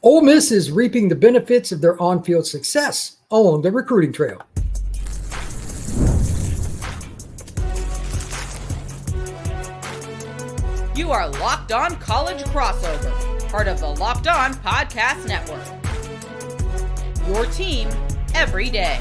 Ole Miss is reaping the benefits of their on-field success along the recruiting trail. You are Locked On College Crossover, part of the Locked On Podcast Network. Your team every day.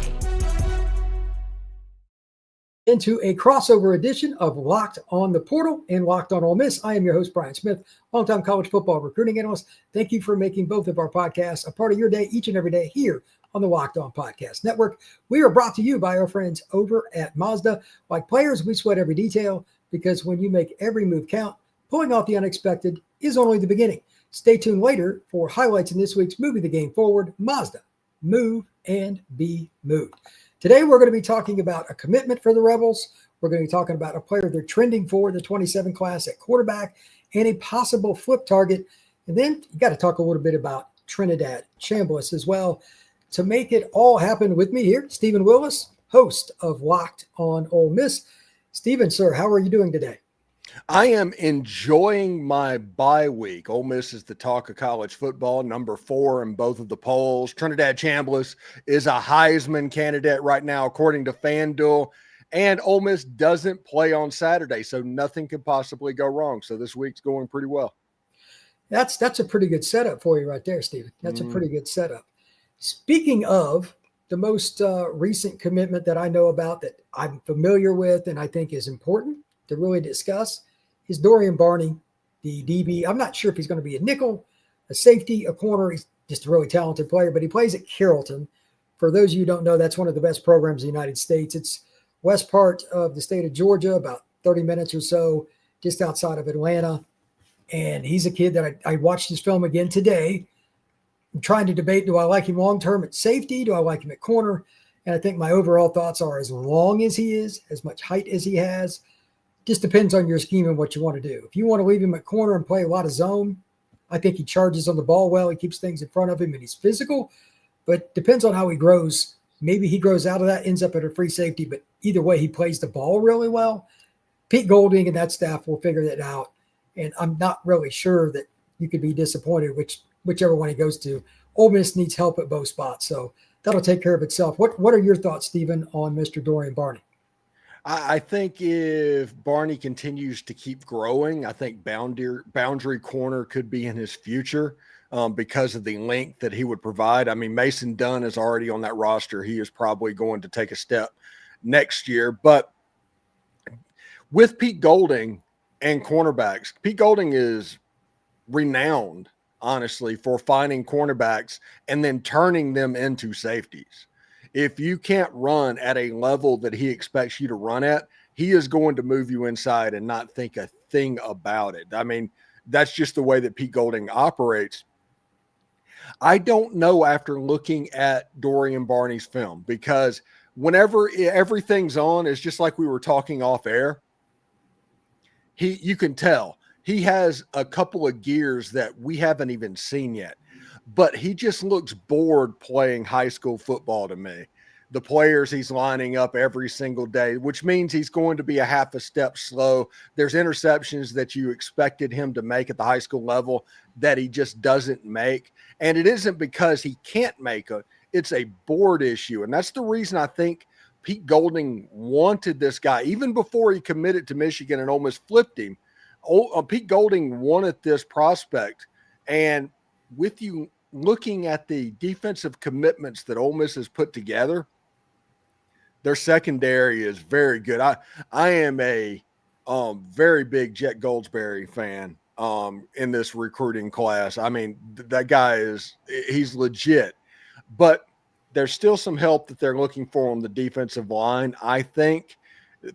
Into a crossover edition of Locked On the Portal and Locked On Ole Miss. I am your host, Brian Smith, longtime college football recruiting analyst. Thank you for making both of our podcasts a part of your day each and every day here on the Locked On Podcast Network. We are brought to you by our friends over at Mazda. Like players, we sweat every detail because when you make every move count, pulling off the unexpected is only the beginning. Stay tuned later for highlights in this week's Moving the Game Forward. Mazda, move and be moved. Today, we're going to be talking about a commitment for the Rebels. We're going to be talking about a player they're trending for, the 27 class at quarterback, and a possible flip target. And then you got to talk a little bit about Trinidad Chambliss as well. To make it all happen with me here, Stephen Willis, host of Locked On Ole Miss. Stephen, sir, how are you doing today? I am enjoying my bye week. Ole Miss is the talk of college football, number 4 in both of the polls. Trinidad Chambliss is a Heisman candidate right now, according to FanDuel. And Ole Miss doesn't play on Saturday, so nothing could possibly go wrong. So this week's going pretty well. That's a pretty good setup for you right there, Stephen. That's a pretty good setup. Speaking of the most recent commitment that I know about that I'm familiar with and I think is important to really discuss is Dorian Barney, the DB. I'm not sure if he's going to be a nickel, a safety, a corner. He's just a really talented player, but he plays at Carrollton. For those of you who don't know, that's one of the best programs in the United States. It's west part of the state of Georgia, about 30 minutes or so, just outside of Atlanta. And he's a kid that I watched his film again today. I'm trying to debate, do I like him long-term at safety? Do I like him at corner? And I think my overall thoughts are as long as he is, as much height as he has, just depends on your scheme and what you want to do. If you want to leave him at corner and play a lot of zone, I think he charges on the ball well. He keeps things in front of him and he's physical, but depends on how he grows. Maybe he grows out of that, ends up at a free safety, but either way, he plays the ball really well. Pete Golding and that staff will figure that out. And I'm not really sure that you could be disappointed whichever one he goes to. Ole Miss needs help at both spots, so that'll take care of itself. What are your thoughts, Stephen, on Mr. Dorian Barney? I think if Barney continues to keep growing, I think boundary corner could be in his future because of the length that he would provide. I mean, Mason Dunn is already on that roster. He is probably going to take a step next year. But with Pete Golding and cornerbacks, Pete Golding is renowned, honestly, for finding cornerbacks and then turning them into safeties. If you can't run at a level that he expects you to run at, he is going to move you inside and not think a thing about it. I mean, that's just the way that Pete Golding operates. I don't know after looking at Dorian Barney's film, because whenever everything's on, it's just like we were talking off air. You can tell he has a couple of gears that we haven't even seen yet. But he just looks bored playing high school football to me. The players he's lining up every single day, which means he's going to be a half a step slow. There's interceptions that you expected him to make at the high school level that he just doesn't make. And it isn't because he can't make it. It's a board issue. And that's the reason I think Pete Golding wanted this guy. Even before he committed to Michigan and Ole Miss flipped him, Pete Golding wanted this prospect. And with you looking at the defensive commitments that Ole Miss has put together, their secondary is very good. I am a very big Jet Goldsberry fan in this recruiting class. I mean, that guy he's legit. But there's still some help that they're looking for on the defensive line. I think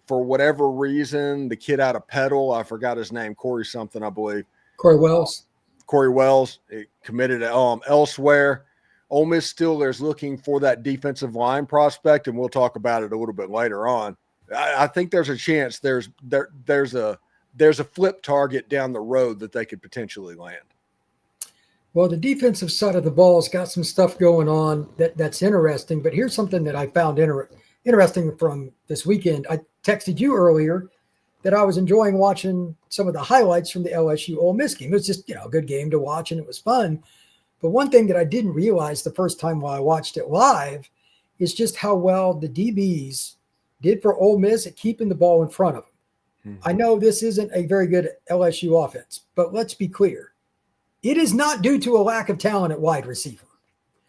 for whatever reason, the kid out of Petal, I forgot his name, Corey something, I believe. Corey Wells. Corey Wells committed elsewhere. Ole Miss Steelers looking for that defensive line prospect, and we'll talk about it a little bit later on. I think there's a chance there's a flip target down the road that they could potentially land. Well, the defensive side of the ball's got some stuff going on that's interesting, but here's something that I found interesting from this weekend. I texted you earlier that I was enjoying watching some of the highlights from the LSU Ole Miss game. It was just, a good game to watch and it was fun. But one thing that I didn't realize the first time while I watched it live is just how well the DBs did for Ole Miss at keeping the ball in front of them. I know this isn't a very good LSU offense, but let's be clear. It is not due to a lack of talent at wide receiver.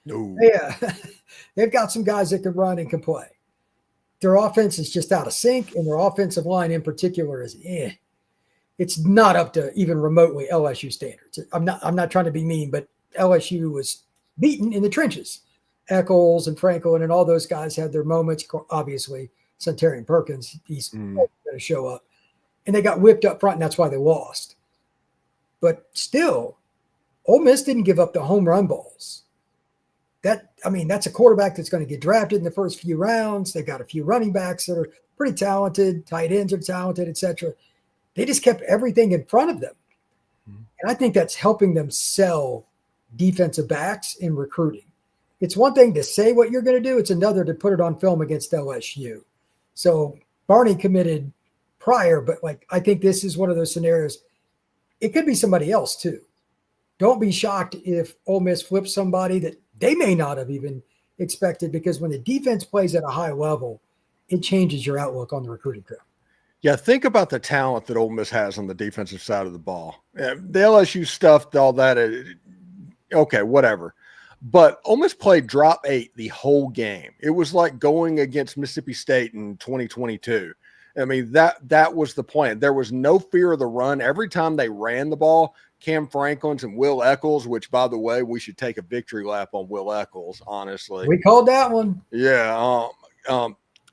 No. Yeah, they've got some guys that can run and can play. Their offense is just out of sync, and their offensive line in particular is it's not up to even remotely LSU standards. I'm not trying to be mean, but LSU was beaten in the trenches. Eccles and Franklin and all those guys had their moments. Obviously, Centurion Perkins, he's going to show up. And they got whipped up front, and that's why they lost. But still, Ole Miss didn't give up the home run balls. That's a quarterback that's going to get drafted in the first few rounds. They've got a few running backs that are pretty talented. Tight ends are talented, etc. They just kept everything in front of them. And I think that's helping them sell defensive backs in recruiting. It's one thing to say what you're going to do. It's another to put it on film against LSU. So Barney committed prior, but I think this is one of those scenarios. It could be somebody else too. Don't be shocked if Ole Miss flips somebody that they may not have even expected, because when the defense plays at a high level, it changes your outlook on the recruiting trail. Yeah, think about the talent that Ole Miss has on the defensive side of the ball. The LSU stuff, all that, okay, whatever. But Ole Miss played drop 8 the whole game. It was like going against Mississippi State in 2022. I mean, that was the plan. There was no fear of the run. Every time they ran the ball, Cam Franklin's and Will Eccles, which, by the way, we should take a victory lap on Will Eccles, honestly. We called that one. Yeah,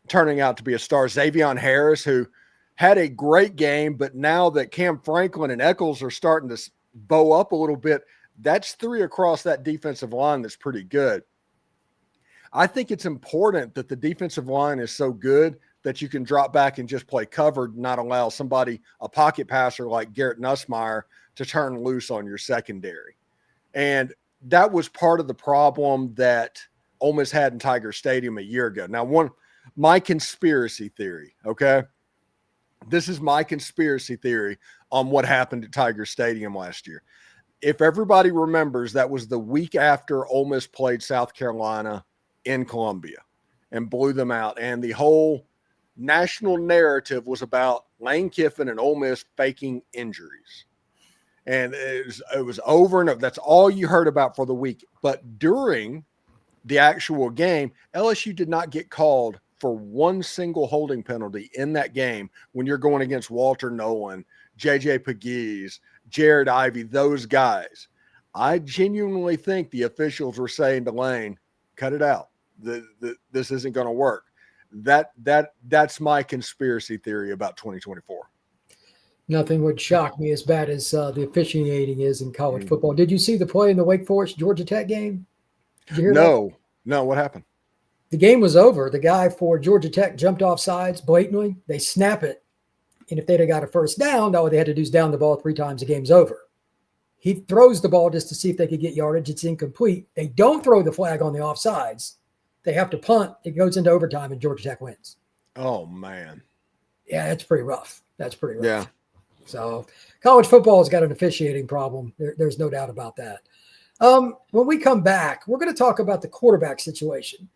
turning out to be a star. Xavion Harris, who had a great game, but now that Cam Franklin and Eccles are starting to bow up a little bit, that's 3 across that defensive line that's pretty good. I think it's important that the defensive line is so good that you can drop back and just play covered, not allow somebody, a pocket passer like Garrett Nussmeier, to turn loose on your secondary. And that was part of the problem that Ole Miss had in Tiger Stadium a year ago. Now, my conspiracy theory, okay? This is my conspiracy theory on what happened at Tiger Stadium last year. If everybody remembers, that was the week after Ole Miss played South Carolina in Columbia and blew them out. And the whole national narrative was about Lane Kiffin and Ole Miss faking injuries. And it was over and over. That's all you heard about for the week. But during the actual game, LSU did not get called for one single holding penalty in that game when you're going against Walter Nolan, J.J. Pegues, Jared Ivey, those guys. I genuinely think the officials were saying to Lane, cut it out. This isn't going to work. That's my conspiracy theory about 2024. Nothing would shock me as bad as the officiating is in college football. Did you see the play in the Wake Forest Georgia Tech game? Did you hear that? No. What happened? The game was over. The guy for Georgia Tech jumped off sides blatantly. They snap it. And if they'd have got a first down, all they had to do is down the ball 3 times. The game's over. He throws the ball just to see if they could get yardage. It's incomplete. They don't throw the flag on the offsides. They have to punt. It goes into overtime, and Georgia Tech wins. Oh, man. Yeah, that's pretty rough. Yeah. So college football has got an officiating problem. There's no doubt about that. When we come back, we're going to talk about the quarterback situation.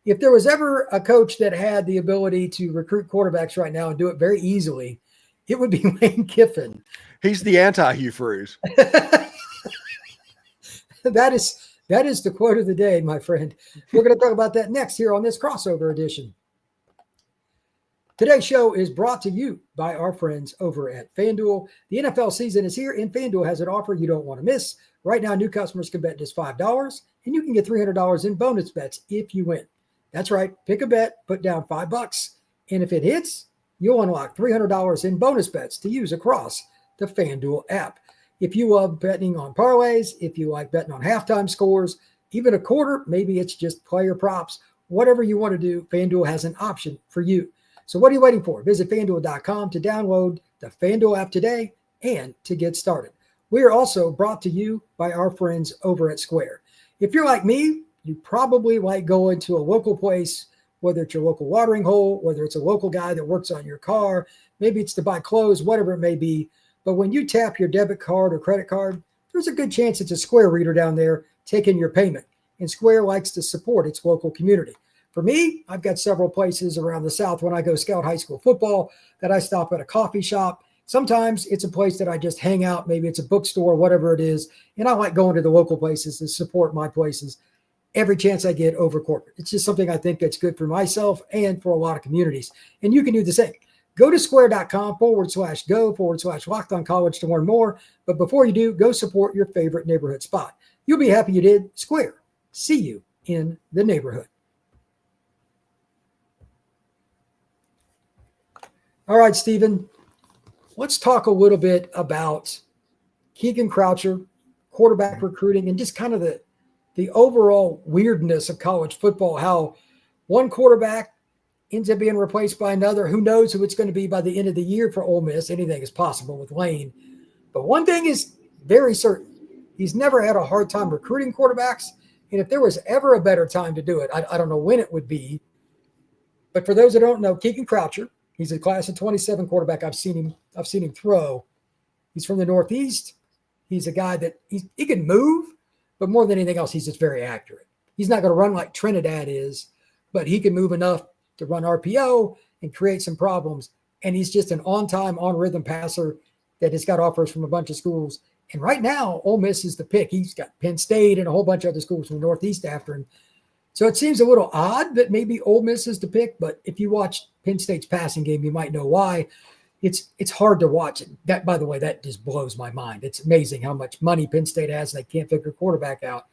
If there was ever a coach that had the ability to recruit quarterbacks right now and do it very easily, it would be Lane Kiffin. He's the anti-Hugh Freeze. That is the quote of the day, my friend. We're going to talk about that next here on this crossover edition. Today's show is brought to you by our friends over at FanDuel. The NFL season is here, and FanDuel has an offer you don't want to miss. Right now, new customers can bet just $5, and you can get $300 in bonus bets if you win. That's right. Pick a bet, put down $5, and if it hits, you'll unlock $300 in bonus bets to use across the FanDuel app. If you love betting on parlays, if you like betting on halftime scores, even a quarter, maybe it's just player props, whatever you want to do, FanDuel has an option for you. So what are you waiting for? Visit FanDuel.com to download the FanDuel app today and to get started. We are also brought to you by our friends over at Square. If you're like me, you probably like going to a local place, whether it's your local watering hole, whether it's a local guy that works on your car, maybe it's to buy clothes, whatever it may be. But when you tap your debit card or credit card, there's a good chance it's a Square reader down there taking your payment. And Square likes to support its local community. For me, I've got several places around the South when I go scout high school football that I stop at a coffee shop. Sometimes it's a place that I just hang out. Maybe it's a bookstore, whatever it is. And I like going to the local places to support my places every chance I get over corporate. It's just something I think that's good for myself and for a lot of communities. And you can do the same. Go to square.com/go/Locked On College to learn more. But before you do, go support your favorite neighborhood spot. You'll be happy you did. Square. See you in the neighborhood. All right, Stephen, let's talk a little bit about Keegan Croucher, quarterback recruiting, and just kind of the overall weirdness of college football, how one quarterback ends up being replaced by another. Who knows who it's going to be by the end of the year for Ole Miss? Anything is possible with Lane. But one thing is very certain. He's never had a hard time recruiting quarterbacks. And if there was ever a better time to do it, I don't know when it would be. But for those that don't know, Keegan Croucher, he's a class of 27 quarterback. I've seen him throw. He's from the Northeast. He's a guy that he can move, but more than anything else, he's just very accurate. He's not going to run like Trinidad is, but he can move enough to run RPO and create some problems. And he's just an on-time, on-rhythm passer that has got offers from a bunch of schools. And right now, Ole Miss is the pick. He's got Penn State and a whole bunch of other schools from the Northeast after him. So it seems a little odd that maybe Ole Miss is the pick, but if you watch Penn State's passing game, you might know why. It's hard to watch. That, by the way, that just blows my mind. It's amazing how much money Penn State has and they can't figure quarterback out.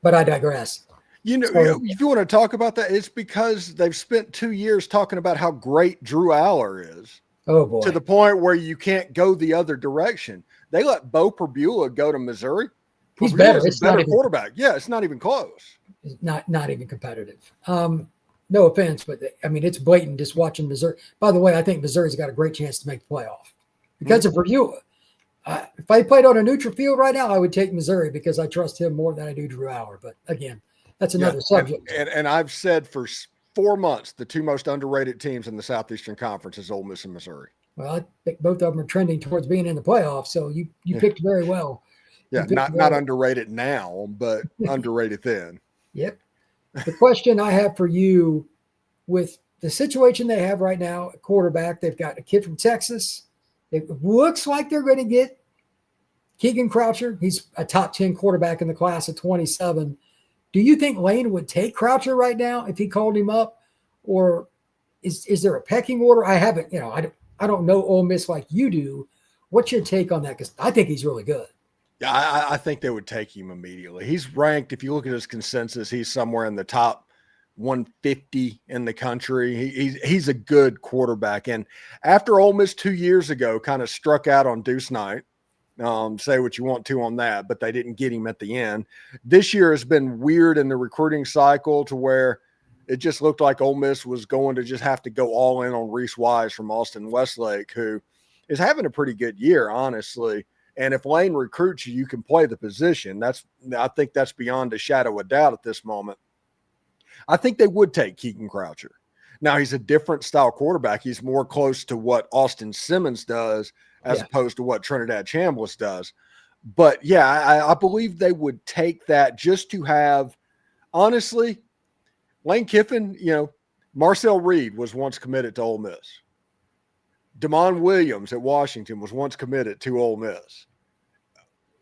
But I digress. If you want to talk about that, it's because they've spent 2 years talking about how great Drew Aller is. Oh, boy. To the point where you can't go the other direction. They let Bo Perbula go to Missouri. He's better. It's a better quarterback. Yeah, it's not even close. It's not even competitive. No offense, but it's blatant just watching Missouri. By the way, I think Missouri's got a great chance to make the playoff because of Perbula. If I played on a neutral field right now, I would take Missouri because I trust him more than I do Drew Aller. But again, that's another subject. And I've said for 4 months, the two most underrated teams in the Southeastern Conference is Ole Miss and Missouri. Well, I think both of them are trending towards being in the playoffs, so you picked very well. Yeah, not underrated now, but underrated then. Yep. The question I have for you, with the situation they have right now at quarterback, they've got a kid from Texas. It looks like they're going to get Keegan Croucher. He's a top 10 quarterback in the class of 27. Do you think Lane would take Croucher right now if he called him up? Or is there a pecking order? I haven't, I don't know Ole Miss like you do. What's your take on that? Because I think he's really good. Yeah, I think they would take him immediately. He's ranked, if you look at his consensus, he's somewhere in the top 150 in the country. He's a good quarterback. And after Ole Miss 2 years ago kind of struck out on Deuce Knight, say what you want to on that, but they didn't get him at the end. This year has been weird in the recruiting cycle to where it just looked like Ole Miss was going to just have to go all in on Reese Wise from Austin Westlake, who is having a pretty good year, honestly. And if Lane recruits you, you can play the position. I think that's beyond a shadow of doubt at this moment. I think they would take Keegan Croucher. Now, he's a different style quarterback. He's more close to what Austin Simmons does as opposed to what Trinidad Chambliss does. But, yeah, I believe they would take that just to have – honestly, Lane Kiffin, Marcel Reed was once committed to Ole Miss. Damon Williams at Washington was once committed to Ole Miss.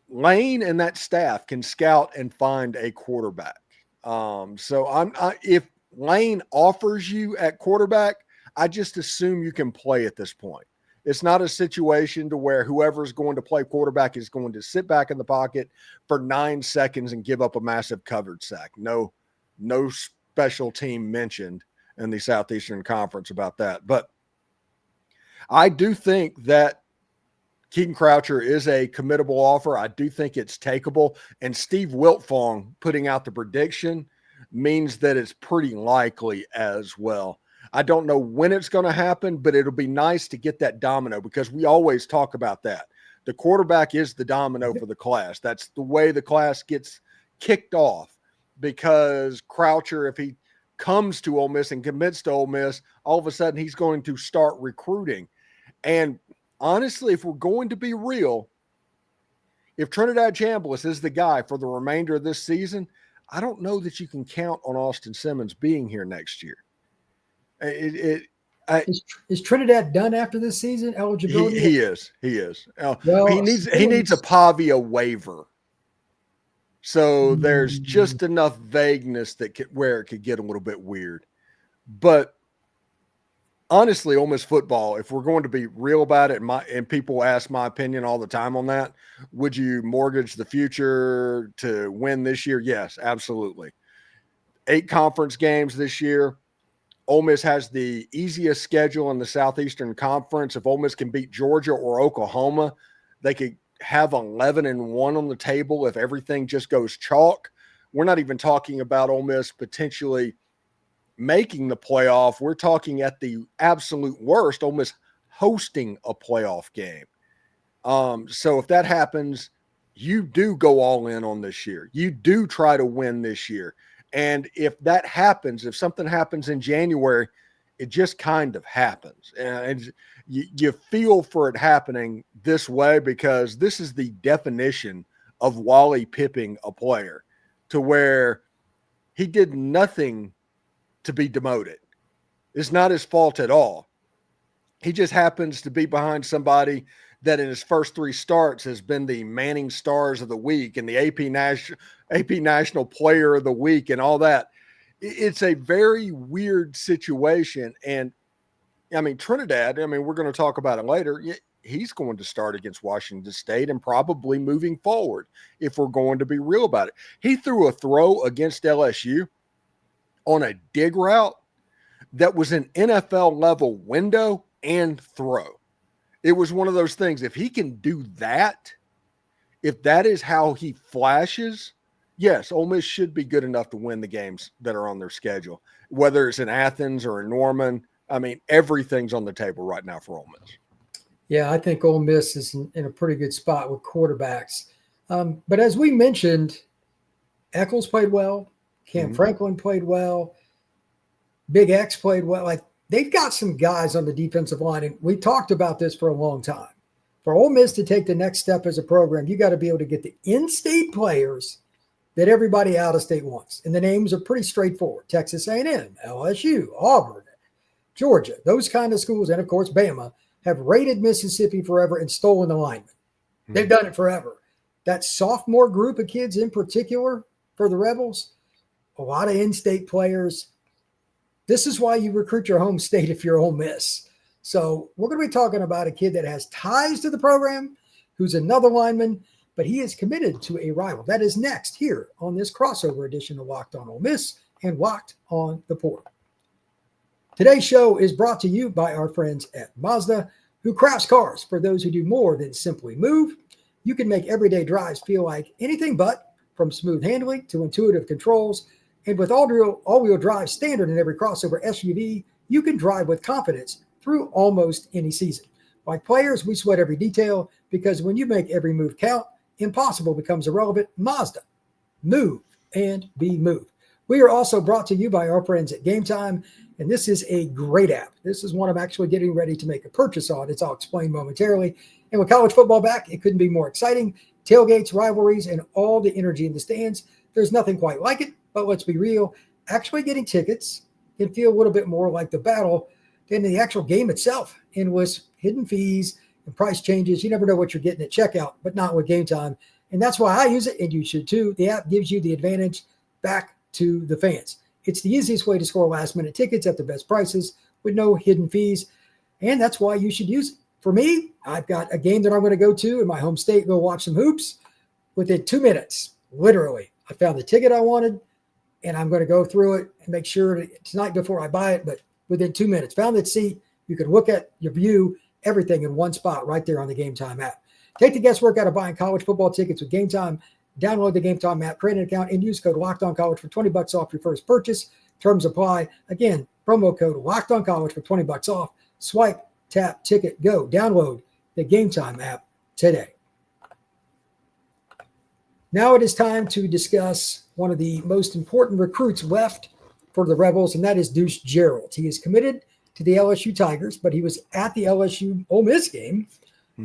Lane and that staff can scout and find a quarterback. If Lane offers you at quarterback, I just assume you can play at this point. It's not a situation to where whoever's going to play quarterback is going to sit back in the pocket for 9 seconds and give up a massive covered sack. No special team mentioned in the Southeastern Conference about that. But I do think that Keegan Croucher is a committable offer. I do think it's takeable. And Steve Wiltfong putting out the prediction means that it's pretty likely as well. I don't know when it's going to happen, but it'll be nice to get that domino because we always talk about that. The quarterback is the domino for the class. That's the way the class gets kicked off because Croucher, if he comes to Ole Miss and commits to Ole Miss, all of a sudden he's going to start recruiting. And honestly, if we're going to be real, if Trinidad Chambliss is the guy for the remainder of this season, I don't know that you can count on Austin Simmons being here next year. Is Trinidad done after this season? Eligibility? He is. Well, he needs a Pavia waiver. So there's just enough vagueness where it could get a little bit weird. But honestly, Ole Miss football, if we're going to be real about it, and people ask my opinion all the time on that, would you mortgage the future to win this year? Yes, absolutely. 8 conference games this year. Ole Miss has the easiest schedule in the Southeastern Conference. If Ole Miss can beat Georgia or Oklahoma, they could have 11-1 on the table if everything just goes chalk. We're not even talking about Ole Miss potentially making the playoff. We're talking at the absolute worst, Ole Miss hosting a playoff game. So if that happens, you do go all in on this year. You do try to win this year. And if that happens, if something happens in January, it just kind of happens. And you feel for it happening this way because this is the definition of Wally Pipping a player, to where he did nothing to be demoted. It's not his fault at all. He just happens to be behind somebody that in his first 3 starts has been the Manning Stars of the Week and the AP National Player of the Week and all that. It's a very weird situation. And I mean, Trinidad, we're going to talk about it later. He's going to start against Washington State and probably moving forward, if we're going to be real about it. He threw a throw against LSU on a dig route that was an NFL level window and throw. It was one of those things. If he can do that, if that is how he flashes, yes, Ole Miss should be good enough to win the games that are on their schedule, whether it's in Athens or in Norman. Everything's on the table right now for Ole Miss. Yeah, I think Ole Miss is in a pretty good spot with quarterbacks. But as we mentioned, Eccles played well. Cam Franklin played well. Big X played well. Like, they've got some guys on the defensive line, and we talked about this for a long time. For Ole Miss to take the next step as a program, you got to be able to get the in-state players that everybody out of state wants. And the names are pretty straightforward. Texas A&M, LSU, Auburn, Georgia, those kind of schools, and of course Bama, have raided Mississippi forever and stolen the linemen. They've done it forever. That sophomore group of kids in particular for the Rebels, a lot of in-state players. This is why you recruit your home state if you're Ole Miss. So we're going to be talking about a kid that has ties to the program, who's another lineman, but he is committed to a rival. That is next here on this crossover edition of Locked on Ole Miss and Locked on the Portal. Today's show is brought to you by our friends at Mazda, who crafts cars for those who do more than simply move. You can make everyday drives feel like anything but, from smooth handling to intuitive controls. And with all-wheel drive standard in every crossover SUV, you can drive with confidence through almost any season. Like players, we sweat every detail because when you make every move count, impossible becomes irrelevant. Mazda. Move and be moved. We are also brought to you by our friends at Game Time, and this is a great app. This is one I'm actually getting ready to make a purchase on. I'll explain momentarily. And with college football back, it couldn't be more exciting. Tailgates, rivalries, and all the energy in the stands. There's nothing quite like it, but let's be real. Actually getting tickets can feel a little bit more like the battle than the actual game itself. And with hidden fees and price changes, you never know what you're getting at checkout, but not with Game Time. And that's why I use it, and you should too. The app gives you the advantage back to the fans. It's the easiest way to score last-minute tickets at the best prices with no hidden fees, and that's why you should use it. For me, I've got a game that I'm going to go to in my home state, go watch some hoops. Within 2 minutes, literally, I found the ticket I wanted, and I'm going to go through it and make sure tonight before I buy it, but within 2 minutes, found that seat. You can look at your view, everything in one spot right there on the Game Time app. Take the guesswork out of buying college football tickets with Game Time. Download the Game Time app, create an account, and use code LOCKEDONCollege for $20 off your first purchase. Terms apply. Again, promo code LOCKEDONCollege for $20 off. Swipe, tap, ticket, go. Download the Game Time app today. Now it is time to discuss one of the most important recruits left for the Rebels, and that is Deuce Geralds. He is committed to the LSU Tigers, but he was at the LSU Ole Miss game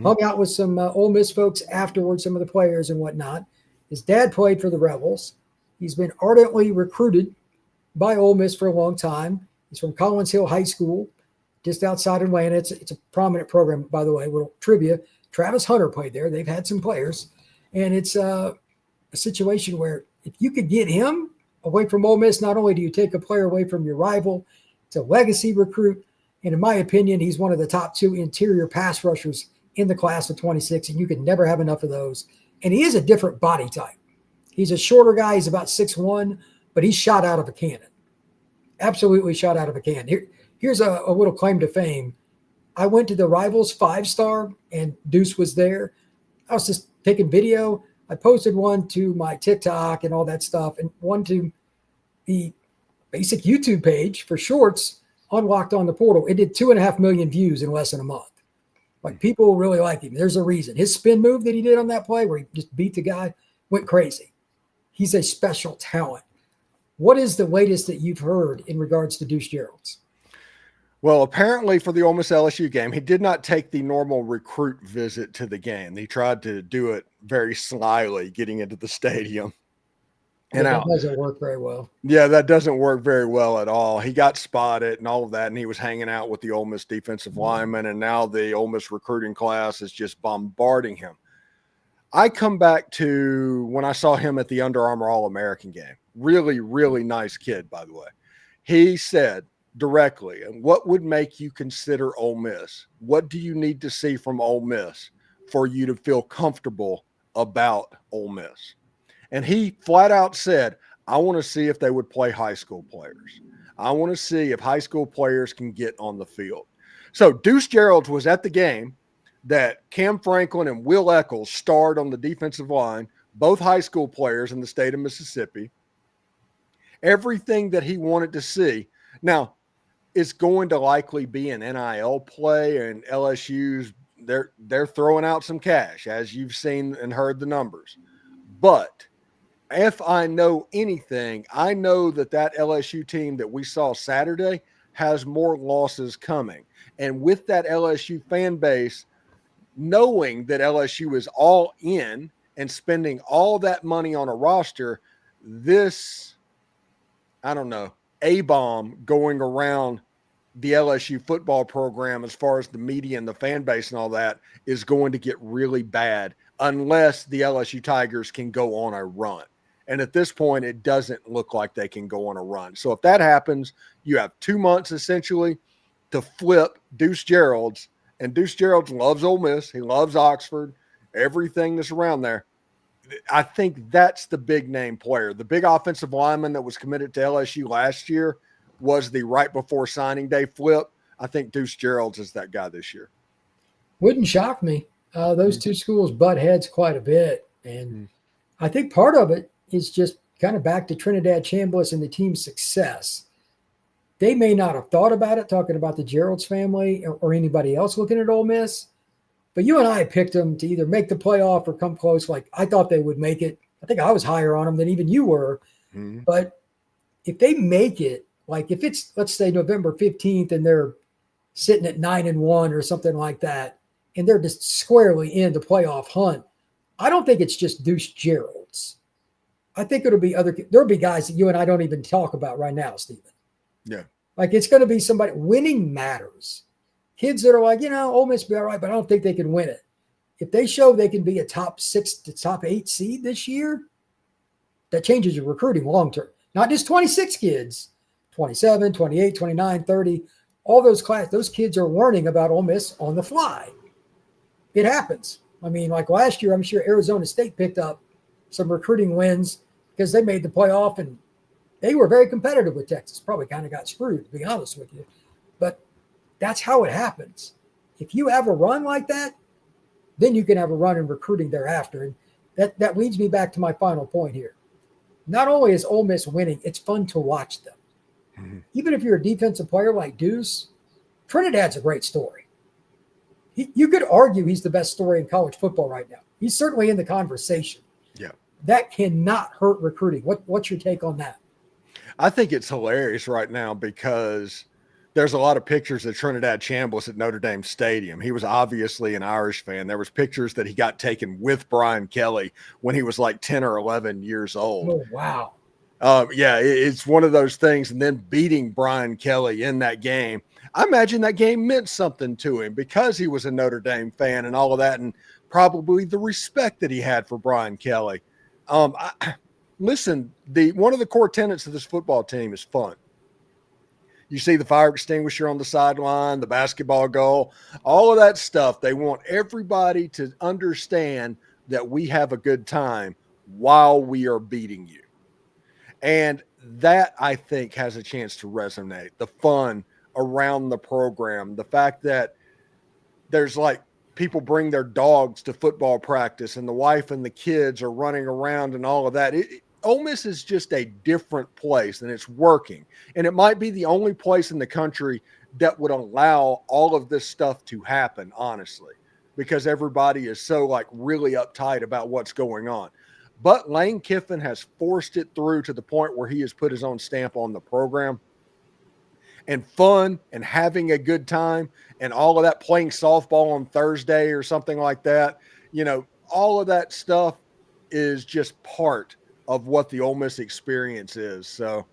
hung out with some Ole Miss folks afterwards, some of the players and whatnot. His dad played for the Rebels. He's been ardently recruited by Ole Miss for a long time. He's from Collins Hill High School, just outside Atlanta. It's a prominent program, by the way. Little trivia: Travis Hunter played there. They've had some players, and it's a situation where if you could get him away from Ole Miss, not only do you take a player away from your rival, it's a legacy recruit. And in my opinion, he's one of the top 2 interior pass rushers in the class of 26, and you could never have enough of those. And he is a different body type. He's a shorter guy. He's about 6'1", but he's shot out of a cannon. Absolutely shot out of a cannon. Here's a little claim to fame. I went to the Rivals 5-star, and Deuce was there. I was just taking video. I posted one to my TikTok and all that stuff, and one to the basic YouTube page for shorts on Locked On the Portal. It did 2.5 million views in less than a month. Like, people really like him. There's a reason. His spin move that he did on that play where he just beat the guy went crazy. He's a special talent. What is the latest that you've heard in regards to Deuce Geralds? Well, apparently for the Ole Miss LSU game, he did not take the normal recruit visit to the game. He tried to do it very slyly, getting into the stadium. And that doesn't work very well. Yeah, that doesn't work very well at all. He got spotted and all of that, and he was hanging out with the Ole Miss defensive lineman, and now the Ole Miss recruiting class is just bombarding him. I come back to when I saw him at the Under Armour All-American game. Really, really nice kid, by the way. He said directly, and what would make you consider Ole Miss? What do you need to see from Ole Miss for you to feel comfortable about Ole Miss? And he flat out said, I want to see if they would play high school players. I want to see if high school players can get on the field. So Deuce Geralds was at the game that Cam Franklin and Will Eccles starred on the defensive line, both high school players in the state of Mississippi. Everything that he wanted to see. Now, it's going to likely be an NIL play, and LSU's they're throwing out some cash, as you've seen and heard the numbers. But if I know anything, I know that LSU team that we saw Saturday has more losses coming. And with that LSU fan base, knowing that LSU is all in and spending all that money on a roster, this, I don't know, A-bomb going around the LSU football program as far as the media and the fan base and all that is going to get really bad unless the LSU Tigers can go on a run. And at this point, it doesn't look like they can go on a run. So if that happens, you have 2 months essentially to flip Deuce Geralds. And Deuce Geralds loves Ole Miss. He loves Oxford, everything that's around there. I think that's the big name player. The big offensive lineman that was committed to LSU last year was the right before signing day flip. I think Deuce Geralds is that guy this year. Wouldn't shock me. Those two schools butt heads quite a bit. And I think part of it is just kind of back to Trinidad Chambliss and the team's success. They may not have thought about it, talking about the Geralds family or anybody else looking at Ole Miss, but you and I picked them to either make the playoff or come close. Like, I thought they would make it. I think I was higher on them than even you were. Mm-hmm. But if they make it, like if it's, let's say, November 15th and they're sitting at 9-1 or something like that, and they're just squarely in the playoff hunt, I don't think it's just Deuce Geralds. I think it'll be there'll be guys that you and I don't even talk about right now, Stephen. Yeah. Like, it's going to be somebody. Winning matters. Kids that are like, Ole Miss will be all right, but I don't think they can win it. If they show they can be a top 6 to top 8 seed this year, that changes your recruiting long term. Not just 26 kids, 27, 28, 29, 30. All those kids are learning about Ole Miss on the fly. It happens. I mean, like last year, I'm sure Arizona State picked up some recruiting wins because they made the playoff and they were very competitive with Texas. Probably kind of got screwed, to be honest with you. But that's how it happens. If you have a run like that, then you can have a run in recruiting thereafter. And that leads me back to my final point here. Not only is Ole Miss winning, it's fun to watch them. Mm-hmm. Even if you're a defensive player like Deuce, Trinidad's a great story. You could argue he's the best story in college football right now. He's certainly in the conversation. Yeah. That cannot hurt recruiting. What's your take on that? I think it's hilarious right now because there's a lot of pictures of Trinidad Chambliss at Notre Dame Stadium. He was obviously an Irish fan. There was pictures that he got taken with Brian Kelly when he was like 10 or 11 years old. Oh, wow. Yeah, it's one of those things. And then beating Brian Kelly in that game, I imagine that game meant something to him because he was a Notre Dame fan and all of that, and probably the respect that he had for Brian Kelly. Listen, one of the core tenets of this football team is fun. You see the fire extinguisher on the sideline, the basketball goal, all of that stuff. They want everybody to understand that we have a good time while we are beating you. And that, I think, has a chance to resonate. The fun around the program, the fact that there's like people bring their dogs to football practice and the wife and the kids are running around and all of that. Ole Miss is just a different place, and it's working. And it might be the only place in the country that would allow all of this stuff to happen, honestly, because everybody is so like really uptight about what's going on. But Lane Kiffin has forced it through to the point where he has put his own stamp on the program. And fun and having a good time and all of that, playing softball on Thursday or something like that, all of that stuff is just part of what the Ole Miss experience is. So,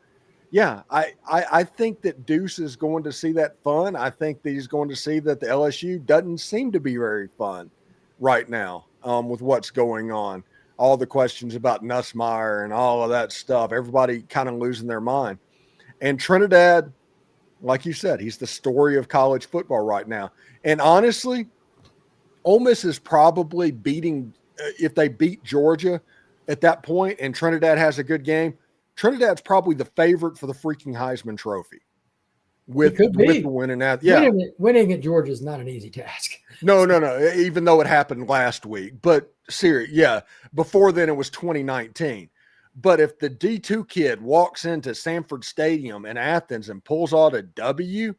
yeah, I think that Deuce is going to see that fun. I think that he's going to see that the LSU doesn't seem to be very fun right now with what's going on. All the questions about Nussmeier and all of that stuff, everybody kind of losing their mind. And Trinidad, like you said, he's the story of college football right now. And honestly, Ole Miss is probably beating, if they beat Georgia at that point and Trinidad has a good game, Trinidad's probably the favorite for the freaking Heisman Trophy. With the winning that. Yeah. Winning at Georgia is not an easy task. No. Even though it happened last week. But seriously, yeah. Before then it was 2019. But if the D2 kid walks into Sanford Stadium in Athens and pulls out a W,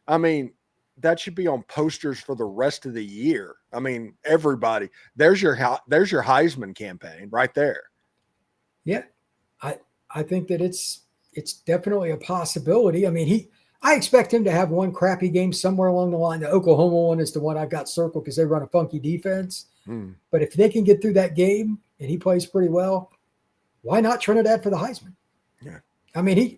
I mean, that should be on posters for the rest of the year. I mean, everybody. There's your Heisman campaign right there. Yeah, I think that it's definitely a possibility. I mean, I expect him to have one crappy game somewhere along the line. The Oklahoma one is the one I've got circled because they run a funky defense. But if they can get through that game and he plays pretty well, why not Trinidad for the Heisman? Yeah. I mean,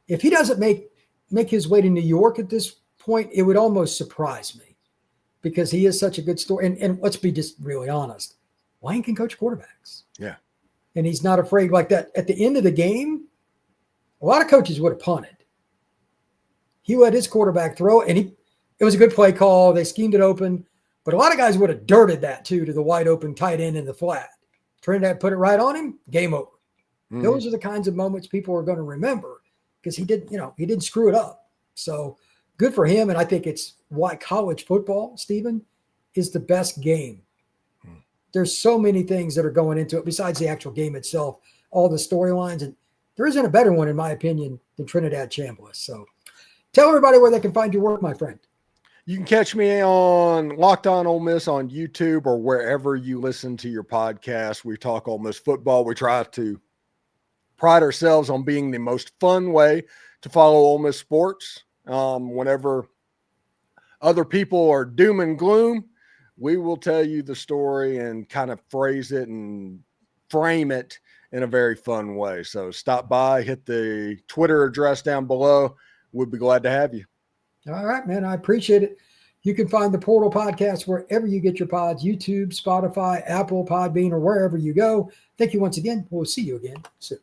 if he doesn't make his way to New York at this point, it would almost surprise me because he is such a good story. And let's be just really honest. Lane can coach quarterbacks. Yeah. And he's not afraid like that. At the end of the game, a lot of coaches would have punted. He let his quarterback throw, and it was a good play call. They schemed it open. But a lot of guys would have dirted that, too, to the wide open tight end in the flat. Trinidad put it right on him, game over. Those are the kinds of moments people are going to remember because he didn't screw it up. So good for him. And I think it's why college football, Stephen, is the best game. There's so many things that are going into it besides the actual game itself, all the storylines. And there isn't a better one, in my opinion, than Trinidad Chambliss. So tell everybody where they can find your work, my friend. You can catch me on Locked On Ole Miss on YouTube or wherever you listen to your podcast. We talk Ole Miss football. We try to pride ourselves on being the most fun way to follow Ole Miss sports. Whenever other people are doom and gloom, we will tell you the story and kind of phrase it and frame it in a very fun way. So stop by, hit the Twitter address down below. We'd be glad to have you. All right, man. I appreciate it. You can find the Portal Podcast wherever you get your pods, YouTube, Spotify, Apple, Podbean, or wherever you go. Thank you once again. We'll see you again soon.